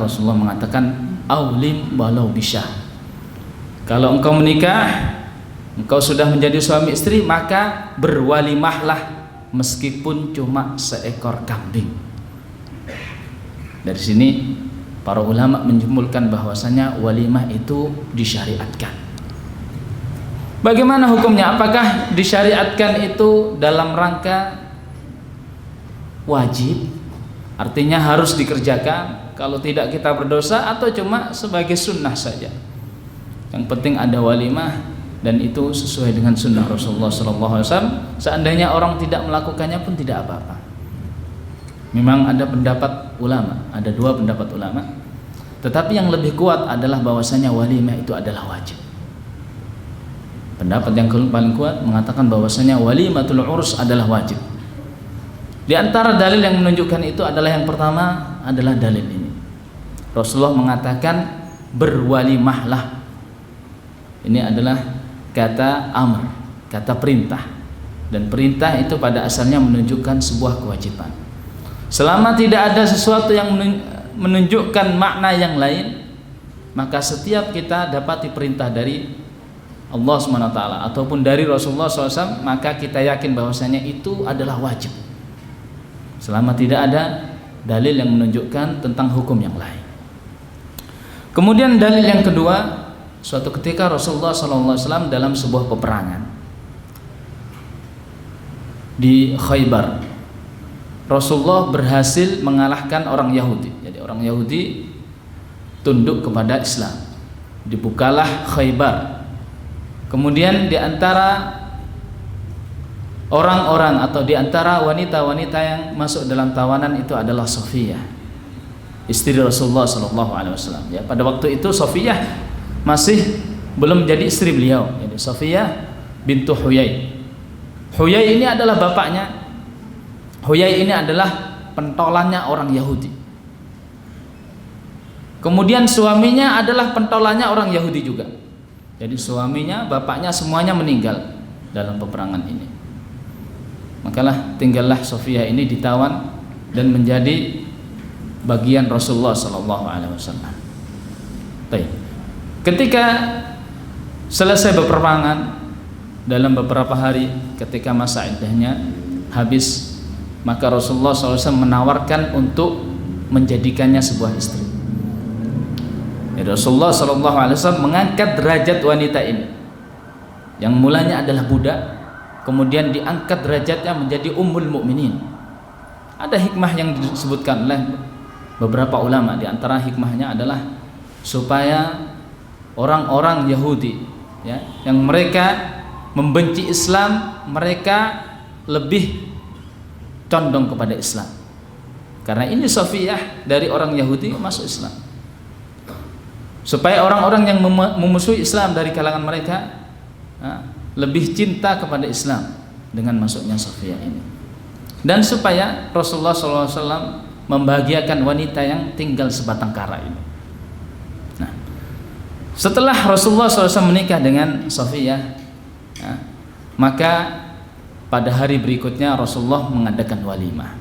Rasulullah mengatakan aulim walau bisyah. Kalau engkau menikah, engkau sudah menjadi suami istri, maka berwalimahlah meskipun cuma seekor kambing. Dari sini para ulama menyimpulkan bahwasanya walimah itu disyariatkan. Bagaimana hukumnya? Apakah disyariatkan itu dalam rangka wajib, artinya harus dikerjakan, kalau tidak kita berdosa, atau cuma sebagai sunnah saja? Yang penting ada walimah dan itu sesuai dengan sunnah Rasulullah SAW. Seandainya orang tidak melakukannya pun tidak apa-apa. Memang ada pendapat ulama, ada dua pendapat ulama, tetapi yang lebih kuat adalah bahwasanya walimah itu adalah wajib. Pendapat yang paling kuat mengatakan bahwasanya walimatul urs adalah wajib. Di antara dalil yang menunjukkan itu adalah yang pertama adalah dalil ini. Rasulullah mengatakan berwalimahlah. Ini adalah kata amr, kata perintah. Dan perintah itu pada asalnya menunjukkan sebuah kewajiban. Selama tidak ada sesuatu yang menunjukkan makna yang lain, maka setiap kita dapati perintah dari Allah SWT ataupun dari Rasulullah SAW, maka kita yakin bahwasanya itu adalah wajib. Selama tidak ada dalil yang menunjukkan tentang hukum yang lain. Kemudian dalil yang kedua, suatu ketika Rasulullah SAW dalam sebuah peperangan di Khaybar, Rasulullah berhasil mengalahkan orang Yahudi. Jadi orang Yahudi tunduk kepada Islam. Dibukalah Khaybar. Kemudian di antara orang-orang atau di antara wanita-wanita yang masuk dalam tawanan itu adalah Safiyah, istri Rasulullah SAW. Ya, pada waktu itu Safiyah masih belum menjadi istri beliau. Jadi Safiyah bintu Huyai. Huyai ini adalah bapaknya. Huyai ini adalah pentolannya orang Yahudi. Kemudian suaminya adalah pentolannya orang Yahudi juga. Jadi suaminya, bapaknya semuanya meninggal dalam peperangan ini. Makalah tinggallah Safiyah ini ditawan dan menjadi bagian Rasulullah SAW. Ketika selesai peperangan, dalam beberapa hari ketika masa iddahnya habis, maka Rasulullah SAW menawarkan untuk menjadikannya sebuah istri. Ya, Rasulullah SAW mengangkat derajat wanita ini, yang mulanya adalah budak, kemudian diangkat derajatnya menjadi ummul mukminin. Ada hikmah yang disebutkan oleh beberapa ulama. Di antara hikmahnya adalah supaya orang-orang Yahudi, ya, yang mereka membenci Islam, mereka lebih condong kepada Islam. Karena ini Safiyah dari orang Yahudi masuk Islam. Supaya orang-orang yang memusuhi Islam dari kalangan mereka lebih cinta kepada Islam dengan masuknya Safiyah ini. Dan supaya Rasulullah SAW membahagiakan wanita yang tinggal sebatang kara ini. Nah, setelah Rasulullah SAW menikah dengan Safiyah, maka pada hari berikutnya Rasulullah mengadakan walimah.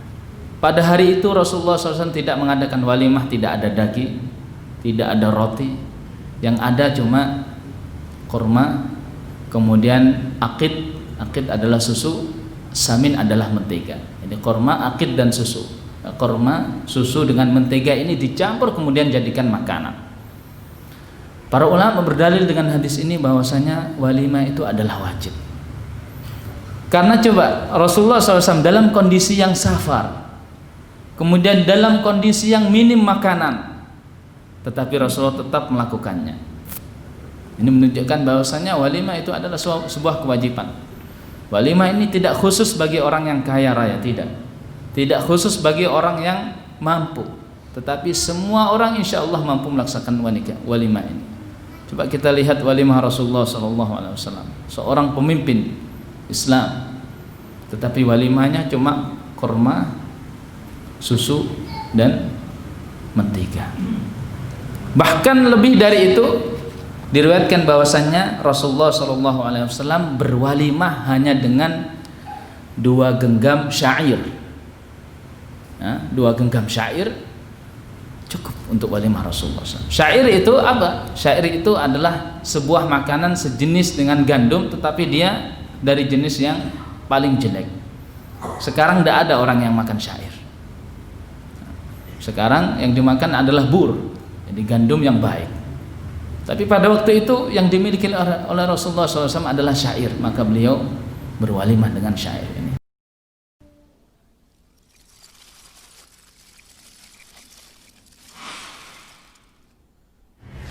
Pada hari itu Rasulullah SAW tidak mengadakan walimah, tidak ada daging, tidak ada roti, yang ada cuma kurma, kemudian akid. Akid adalah susu, samin adalah mentega. Jadi kurma, akid dan susu. Kurma, susu dengan mentega ini dicampur kemudian jadikan makanan. Para ulama berdalil dengan hadis ini bahwasanya walimah itu adalah wajib. Karena coba Rasulullah SAW dalam kondisi yang safar, kemudian dalam kondisi yang minim makanan, tetapi Rasulullah tetap melakukannya. Ini menunjukkan bahwasanya walimah itu adalah sebuah kewajiban. Walimah ini tidak khusus bagi orang yang kaya raya, tidak khusus bagi orang yang mampu, tetapi semua orang insya Allah mampu melaksanakan walimah ini. Coba kita lihat walimah Rasulullah SAW, seorang pemimpin Islam, tetapi walimahnya cuma kurma, susu dan mentega. Bahkan lebih dari itu, diriwayatkan bahwasannya Rasulullah SAW berwalimah hanya dengan 2 genggam syair. 2 genggam syair cukup untuk walimah Rasulullah SAW. Syair itu apa? Syair itu adalah sebuah makanan sejenis dengan gandum, tetapi dia dari jenis yang paling jelek. Sekarang tidak ada orang yang makan syair. Sekarang yang dimakan adalah bur, jadi gandum yang baik. Tapi pada waktu itu yang dimiliki oleh Rasulullah SAW adalah syair, maka beliau berwalimah dengan syair.